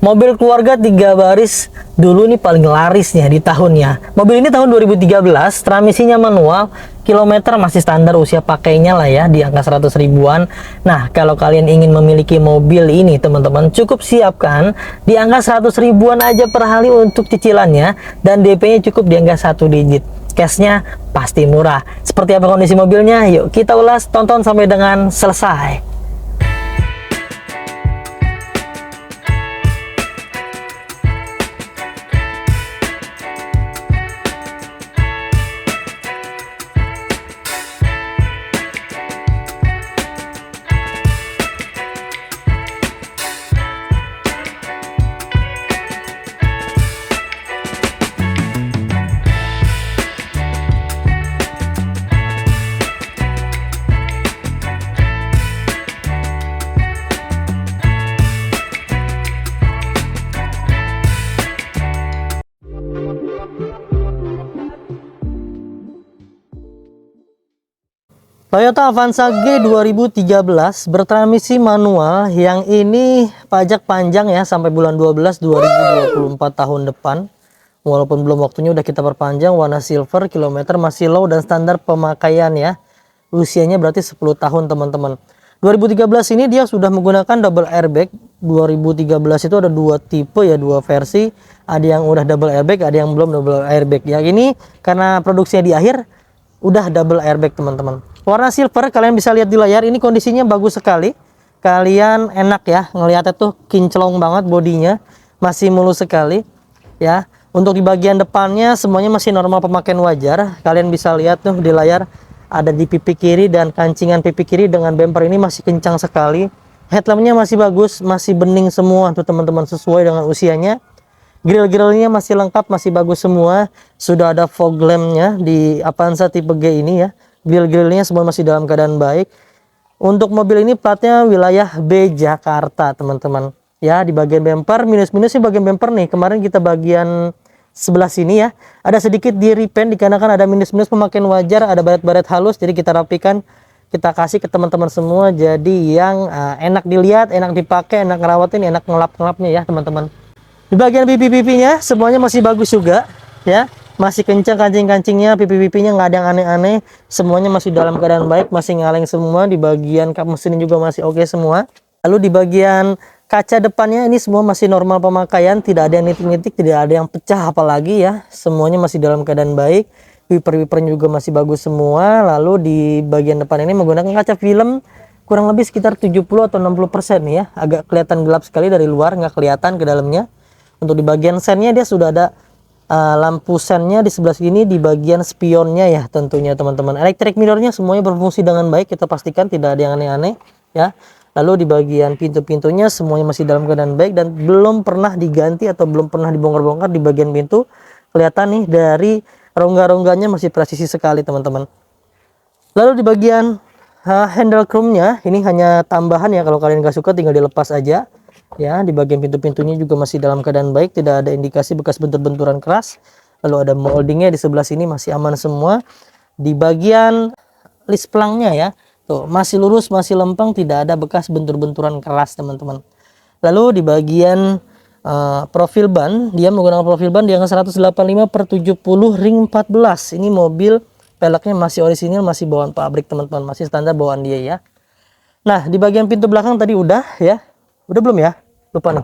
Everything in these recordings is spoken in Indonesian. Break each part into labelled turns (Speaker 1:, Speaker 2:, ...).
Speaker 1: Mobil keluarga 3 baris dulu nih paling larisnya di tahunnya. Mobil ini tahun 2013, transmisinya manual, kilometer masih standar usia pakainya lah ya, di angka 100 ribuan. Nah, kalau kalian ingin memiliki mobil ini teman-teman, cukup siapkan di angka 100 ribuan aja per hari untuk cicilannya, dan DP-nya cukup di angka 1 digit. Cashnya pasti murah. Seperti apa kondisi mobilnya? Yuk kita ulas, tonton sampai dengan selesai. Toyota Avanza G 2013 bertransmisi manual, yang ini pajak panjang ya sampai bulan 12 2024 tahun depan. Walaupun belum waktunya udah kita perpanjang, warna silver, kilometer masih low dan standar pemakaian ya. Usianya berarti 10 tahun teman-teman. 2013 ini dia sudah menggunakan double airbag. 2013 itu ada dua tipe ya, dua versi. Ada yang udah double airbag, ada yang belum double airbag. Yang ini karena produksinya di akhir udah double airbag teman-teman. Warna silver, kalian bisa lihat di layar, ini kondisinya bagus sekali. Kalian enak ya ngelihatnya tuh, kinclong banget bodinya, masih mulus sekali ya. Untuk di bagian depannya semuanya masih normal pemakaian wajar. Kalian bisa lihat tuh di layar, ada di pipi kiri dan kancingan pipi kiri dengan bumper ini masih kencang sekali. Headlampnya masih bagus, masih bening semua tuh teman-teman, sesuai dengan usianya. Grill-grillnya masih lengkap, masih bagus semua. Sudah ada fog lampnya di Avanza tipe G ini ya. Grill-grillnya semua masih dalam keadaan baik. Untuk mobil ini platnya wilayah B Jakarta teman-teman ya. Di bagian bumper, minus-minusnya bagian bumper nih, kemarin kita bagian sebelah sini ya, ada sedikit di repaint dikarenakan ada minus-minus pemakaian wajar, ada baret-baret halus, jadi kita rapikan, kita kasih ke teman-teman semua, jadi yang enak dilihat, enak dipakai, enak ngerawatin, enak ngelap-ngelapnya ya teman-teman. Di bagian pipi-pipinya semuanya masih bagus juga ya. Masih kencang kancing-kancingnya, pipi-pipinya nggak ada yang aneh-aneh. Semuanya masih dalam keadaan baik, masih ngaleng semua. Di bagian kap mesin juga masih oke semua. Lalu di bagian kaca depannya ini semua masih normal pemakaian. Tidak ada yang nitik-nitik, tidak ada yang pecah apalagi ya. Semuanya masih dalam keadaan baik. Wiper-wipernya juga masih bagus semua. Lalu di bagian depan ini menggunakan kaca film kurang lebih sekitar 70 atau 60% ya. Agak kelihatan gelap sekali dari luar, nggak kelihatan ke dalamnya. Untuk di bagian sennya dia sudah ada lampu sennya di sebelah sini, di bagian spionnya ya tentunya teman-teman. Electric mirrornya semuanya berfungsi dengan baik, kita pastikan tidak ada yang aneh-aneh ya. Lalu di bagian pintu-pintunya semuanya masih dalam keadaan baik dan belum pernah diganti atau belum pernah dibongkar-bongkar. Di bagian pintu kelihatan nih dari rongga-rongganya masih presisi sekali teman-teman. Lalu di bagian handle chrome-nya ini hanya tambahan ya, kalau kalian nggak suka tinggal dilepas aja. Ya, di bagian pintu-pintunya juga masih dalam keadaan baik, tidak ada indikasi bekas bentur-benturan keras. Lalu ada moldingnya di sebelah sini masih aman semua. Di bagian list plangnya ya, tuh masih lurus, masih lempeng, tidak ada bekas bentur-benturan keras teman-teman. Lalu di bagian profil ban, dia menggunakan profil ban di angka 185/70 ring 14. Ini mobil peleknya masih orisinil, masih bawaan pabrik teman-teman, masih standar bawaan dia ya. Nah, di bagian pintu belakang tadi udah ya. Udah belum ya? Lupa nih.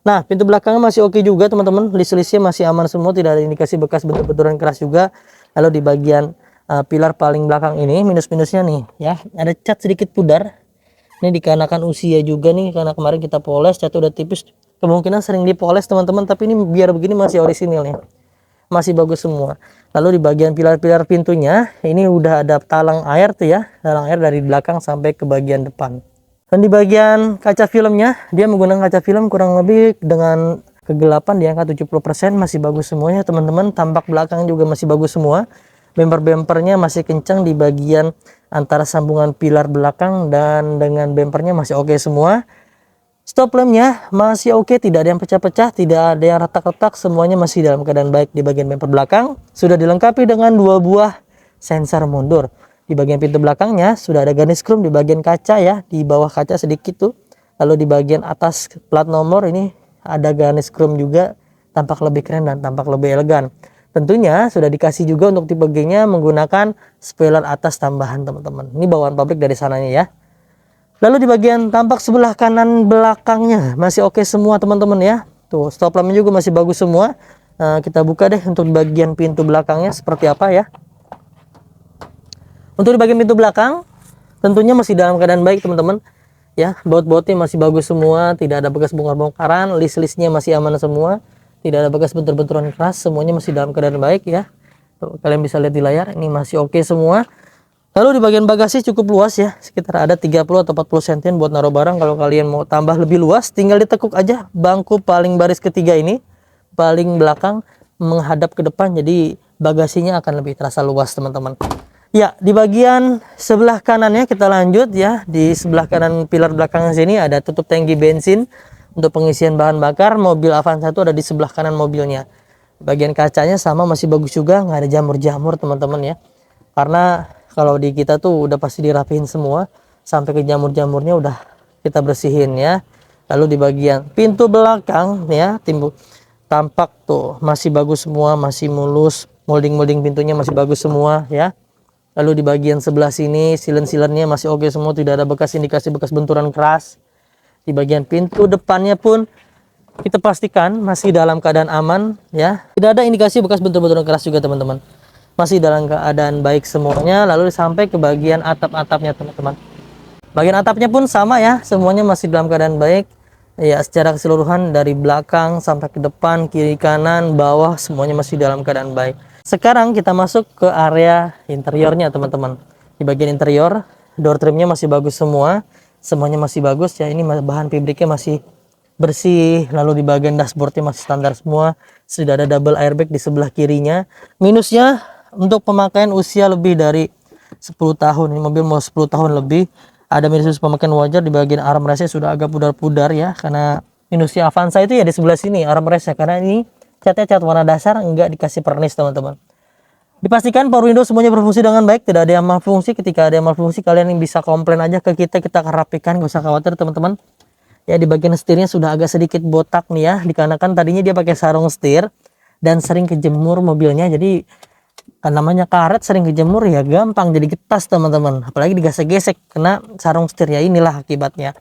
Speaker 1: Nah, pintu belakangnya masih oke juga teman-teman. List-listnya masih aman semua, tidak ada indikasi bekas bentur-benturan keras juga. Lalu di bagian pilar paling belakang ini minus-minusnya nih ya, ada cat sedikit pudar. Ini dikarenakan usia juga nih, karena kemarin kita poles, catnya udah tipis. Kemungkinan sering dipoles teman-teman, tapi ini biar begini masih orisinil nih. Masih bagus semua. Lalu di bagian pilar-pilar pintunya ini udah ada talang air tuh ya, talang air dari belakang sampai ke bagian depan. Dan di bagian kaca filmnya, dia menggunakan kaca film kurang lebih dengan kegelapan di angka 70%, masih bagus semuanya teman-teman. Tampak belakang juga masih bagus semua. Bumper-bumpernya masih kencang di bagian antara sambungan pilar belakang, dan dengan bumpernya masih oke semua. Stop lampnya masih oke, tidak ada yang pecah-pecah, tidak ada yang retak-retak, semuanya masih dalam keadaan baik. Di bagian bumper belakang sudah dilengkapi dengan 2 buah sensor mundur. Di bagian pintu belakangnya sudah ada garis chrome di bagian kaca ya, di bawah kaca sedikit tuh. Lalu di bagian atas plat nomor ini ada garis chrome juga, tampak lebih keren dan tampak lebih elegan. Tentunya sudah dikasih juga untuk tipe G-nya menggunakan spoiler atas tambahan teman-teman. Ini bawaan pabrik dari sananya ya. Lalu di bagian tampak sebelah kanan belakangnya masih oke semua teman-teman ya. Tuh stop lampnya juga masih bagus semua. Nah, kita buka deh untuk bagian pintu belakangnya seperti apa ya. Untuk di bagian pintu belakang tentunya masih dalam keadaan baik teman-teman ya. Baut-bautnya masih bagus semua, tidak ada bekas bongkar-bongkaran, list-listnya masih aman semua, tidak ada bekas bentur-benturan keras, semuanya masih dalam keadaan baik ya. Tuh, kalian bisa lihat di layar ini masih oke semua. Lalu di bagian bagasi cukup luas ya, sekitar ada 30 atau 40 cm buat naruh barang. Kalau kalian mau tambah lebih luas tinggal ditekuk aja bangku paling baris ketiga ini, paling belakang menghadap ke depan, jadi bagasinya akan lebih terasa luas teman-teman. Ya, di bagian sebelah kanannya kita lanjut ya. Di sebelah kanan pilar belakang sini ada tutup tangki bensin untuk pengisian bahan bakar. Mobil Avanza itu ada di sebelah kanan mobilnya. Bagian kacanya sama masih bagus juga, nggak ada jamur-jamur teman-teman ya. Karena kalau di kita tuh udah pasti dirapihin semua, sampai ke jamur-jamurnya udah kita bersihin ya. Lalu di bagian pintu belakang ya, tampak tuh masih bagus semua, masih mulus, molding-molding pintunya masih bagus semua ya. Lalu di bagian sebelah sini silen-silennya masih oke semua, tidak ada bekas indikasi bekas benturan keras. Di bagian pintu depannya pun kita pastikan masih dalam keadaan aman ya. Tidak ada indikasi bekas bentur-benturan keras juga teman-teman. Masih dalam keadaan baik semuanya. Lalu sampai ke bagian atap-atapnya teman-teman. Bagian atapnya pun sama ya, semuanya masih dalam keadaan baik. Ya, secara keseluruhan dari belakang sampai ke depan, kiri kanan, bawah semuanya masih dalam keadaan baik. Sekarang kita masuk ke area interiornya teman-teman. Di bagian interior, door trimnya masih bagus semua. Semuanya masih bagus ya, ini bahan pabriknya masih bersih. Lalu di bagian dashboardnya masih standar semua. Sudah ada double airbag di sebelah kirinya. Minusnya untuk pemakaian usia lebih dari 10 tahun. Ini mobil mau 10 tahun lebih. Ada minus pemakaian wajar di bagian armrestnya sudah agak pudar-pudar ya. Karena minusnya Avanza itu ya di sebelah sini armrestnya. Karena ini catnya cat warna dasar, enggak dikasih pernis teman-teman. Dipastikan power window semuanya berfungsi dengan baik, tidak ada yang malfungsi. Ketika ada yang malfungsi kalian bisa komplain aja ke kita akan rapikan, gak usah khawatir teman-teman. Ya, di bagian setirnya sudah agak sedikit botak nih ya, dikarenakan tadinya dia pakai sarung setir dan sering kejemur mobilnya. Jadi kan namanya karet sering kejemur ya gampang jadi getas teman-teman, apalagi digesek-gesek kena sarung setir ya, inilah akibatnya.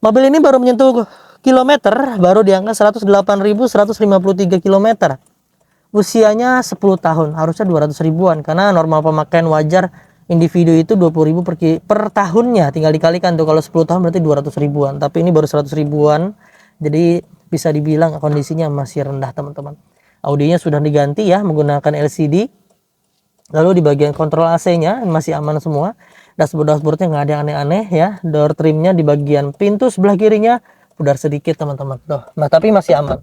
Speaker 1: Mobil ini baru menyentuh kilometer, baru di angka 108.153 km. Usianya 10 tahun, harusnya 200 ribuan karena normal pemakaian wajar individu itu 20.000 per tahunnya. Tinggal dikalikan tuh, kalau 10 tahun berarti 200 ribuan, tapi ini baru 100 ribuan. Jadi bisa dibilang kondisinya masih rendah teman-teman. Audionya sudah diganti ya menggunakan LCD. Lalu di bagian kontrol AC-nya masih aman semua. Dashboardnya nggak ada yang aneh-aneh ya. Door trimnya di bagian pintu sebelah kirinya pudar sedikit teman-teman. Nah tapi masih aman.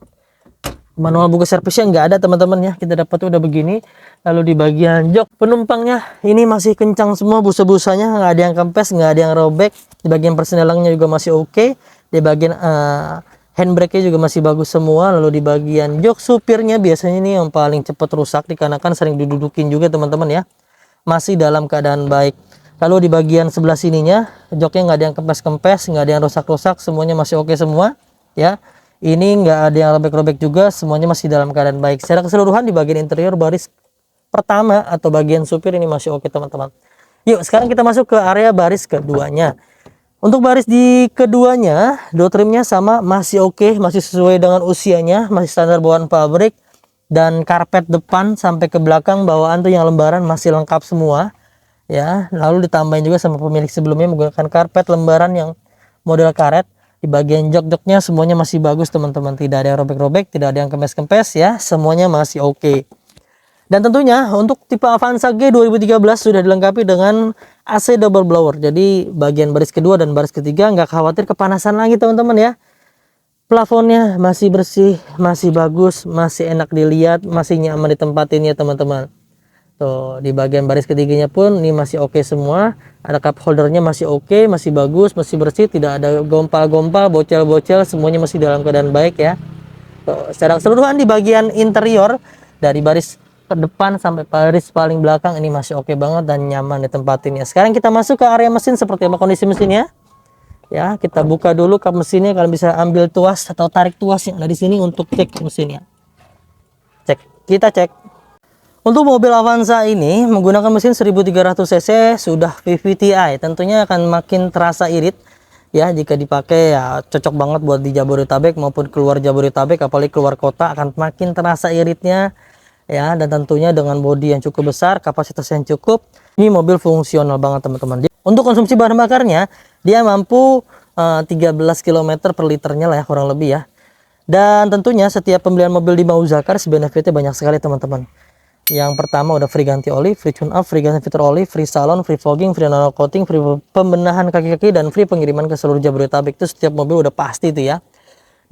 Speaker 1: Manual buku servisnya nggak ada teman-teman ya, kita dapat udah begini. Lalu di bagian jok penumpangnya ini masih kencang semua, busa-busanya nggak ada yang kempes, nggak ada yang robek. Di bagian persenelangnya juga masih oke. Di bagian handbrake-nya juga masih bagus semua. Lalu di bagian jok supirnya biasanya ini yang paling cepat rusak dikarenakan sering didudukin juga teman-teman ya, masih dalam keadaan baik. Lalu di bagian sebelah sininya joknya nggak ada yang kempes-kempes, nggak ada yang rusak-rusak, semuanya masih oke semua ya. Ini nggak ada yang robek-robek juga, semuanya masih dalam keadaan baik. Secara keseluruhan di bagian interior baris pertama atau bagian supir ini masih oke teman-teman. Yuk sekarang kita masuk ke area baris keduanya. Untuk baris di keduanya, door trimnya sama, masih oke, masih sesuai dengan usianya, masih standar bawaan pabrik. Dan karpet depan sampai ke belakang bawaan tuh yang lembaran masih lengkap semua ya. Lalu ditambahin juga sama pemilik sebelumnya menggunakan karpet lembaran yang model karet. Di bagian jok-joknya semuanya masih bagus teman-teman, tidak ada yang robek-robek, tidak ada yang kempes-kempes ya, semuanya masih oke. Dan tentunya untuk tipe Avanza G 2013 sudah dilengkapi dengan AC double blower. Jadi bagian baris kedua dan baris ketiga nggak khawatir kepanasan lagi teman-teman ya. Plafonnya masih bersih, masih bagus, masih enak dilihat, masih nyaman ditempatin ya teman-teman. Tuh, di bagian baris ketiganya pun ini masih oke semua. Ada cup holdernya masih oke, masih bagus, masih bersih, tidak ada gompa-gompa, bocel-bocel, semuanya masih dalam keadaan baik ya. Tuh, secara keseluruhan di bagian interior dari baris ke depan sampai baris paling belakang ini masih oke banget dan nyaman ditempatin ya. Sekarang kita masuk ke area mesin, seperti apa kondisi mesinnya. Ya, kita buka dulu kap mesinnya. Kalian bisa ambil tuas atau tarik tuas yang ada di sini untuk cek mesinnya. Kita cek. Untuk mobil Avanza ini menggunakan mesin 1300 cc sudah VVTi. Tentunya akan makin terasa irit ya jika dipakai, ya cocok banget buat di Jabodetabek maupun keluar Jabodetabek, apalagi keluar kota akan makin terasa iritnya ya. Dan tentunya dengan bodi yang cukup besar, kapasitas yang cukup, ini mobil fungsional banget teman-teman. Untuk konsumsi bahan bakarnya dia mampu 13 km per liternya lah ya, kurang lebih ya. Dan tentunya setiap pembelian mobil di Mauzakars benefitnya banyak sekali teman-teman. Yang pertama udah free ganti oli, free tune up, free ganti fitur oli, free salon, free fogging, free nano coating, free pembenahan kaki-kaki, dan free pengiriman ke seluruh Jabodetabek. Itu setiap mobil udah pasti itu ya.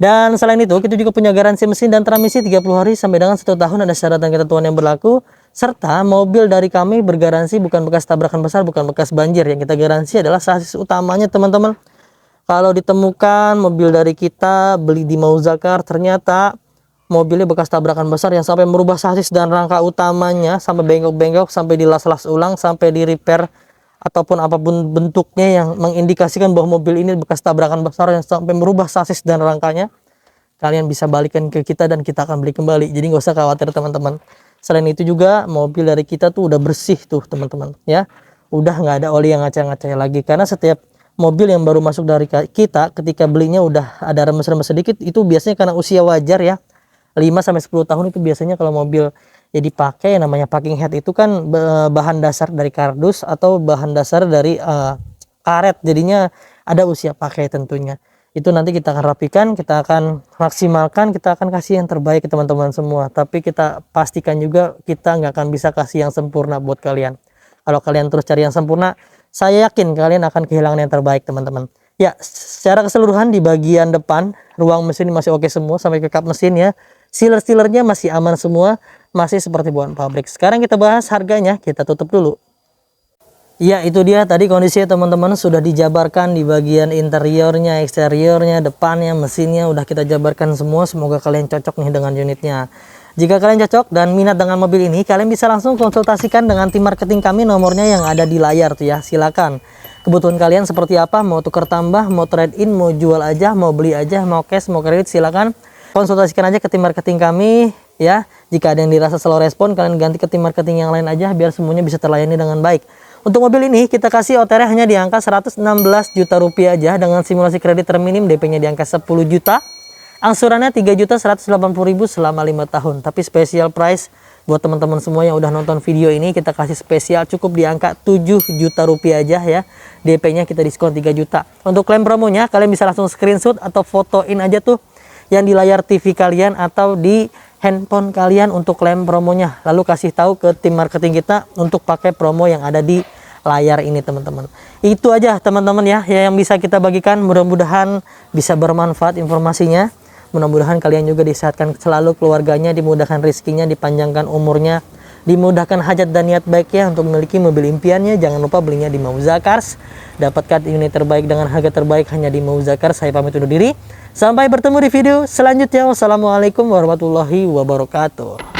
Speaker 1: Dan selain itu kita juga punya garansi mesin dan transmisi 30 hari sampai dengan 1 tahun, ada syarat dan ketentuan yang berlaku. Serta mobil dari kami bergaransi bukan bekas tabrakan besar, bukan bekas banjir. Yang kita garansi adalah sasis utamanya teman-teman. Kalau ditemukan mobil dari kita beli di Mauzakars ternyata mobilnya bekas tabrakan besar yang sampai merubah sasis dan rangka utamanya, sampai bengkok-bengkok, sampai dilas-las ulang, sampai di repair ataupun apapun bentuknya yang mengindikasikan bahwa mobil ini bekas tabrakan besar yang sampai merubah sasis dan rangkanya, kalian bisa balikan ke kita dan kita akan beli kembali. Jadi nggak usah khawatir teman-teman. Selain itu juga mobil dari kita tuh udah bersih tuh teman-teman ya, udah nggak ada oli yang ngacak-ngacak lagi. Karena setiap mobil yang baru masuk dari kita ketika belinya udah ada remes-remes sedikit, itu biasanya karena usia wajar ya, 5-10 tahun itu biasanya kalau mobil ya dipakai. Namanya packing head itu kan bahan dasar dari kardus atau bahan dasar dari karet, jadinya ada usia pakai tentunya. Itu nanti kita akan rapikan, kita akan maksimalkan, kita akan kasih yang terbaik ke teman-teman semua. Tapi kita pastikan juga kita nggak akan bisa kasih yang sempurna buat kalian. Kalau kalian terus cari yang sempurna, saya yakin kalian akan kehilangan yang terbaik teman-teman. Ya, secara keseluruhan di bagian depan ruang mesin masih oke semua sampai ke kap mesin ya. Sealer-sealernya masih aman semua, masih seperti buatan pabrik. Sekarang kita bahas harganya, kita tutup dulu. Ya, itu dia tadi kondisinya teman-teman, sudah dijabarkan di bagian interiornya, eksteriornya, depannya, mesinnya udah kita jabarkan semua. Semoga kalian cocok nih dengan unitnya. Jika kalian cocok dan minat dengan mobil ini, kalian bisa langsung konsultasikan dengan tim marketing kami, nomornya yang ada di layar tuh ya. Silakan. Kebutuhan kalian seperti apa, mau tukar tambah, mau trade in, mau jual aja, mau beli aja, mau cash, mau kredit, silakan konsultasikan aja ke tim marketing kami ya. Jika ada yang dirasa slow respon, kalian ganti ke tim marketing yang lain aja biar semuanya bisa terlayani dengan baik. Untuk mobil ini kita kasih OTR hanya di angka 116 juta rupiah aja dengan simulasi kredit terminim, DP-nya di angka 10 juta. Angsurannya 3.180.000 selama 5 tahun. Tapi special price buat teman-teman semua yang udah nonton video ini, kita kasih spesial cukup di angka 7 juta rupiah aja ya. DP-nya kita diskon 3 juta. Untuk klaim promonya kalian bisa langsung screenshot atau fotoin aja tuh yang di layar TV kalian atau di handphone kalian untuk klaim promonya, lalu kasih tahu ke tim marketing kita untuk pakai promo yang ada di layar ini teman-teman. Itu aja teman-teman ya yang bisa kita bagikan, mudah-mudahan bisa bermanfaat informasinya. Mudah-mudahan kalian juga disehatkan selalu keluarganya, dimudahkan rezekinya, dipanjangkan umurnya, dimudahkan hajat dan niat baiknya untuk memiliki mobil impiannya. Jangan lupa belinya di Mauzakars, dapatkan unit terbaik dengan harga terbaik hanya di Mauzakars. Saya pamit undur diri, sampai bertemu di video selanjutnya. Wassalamualaikum warahmatullahi wabarakatuh.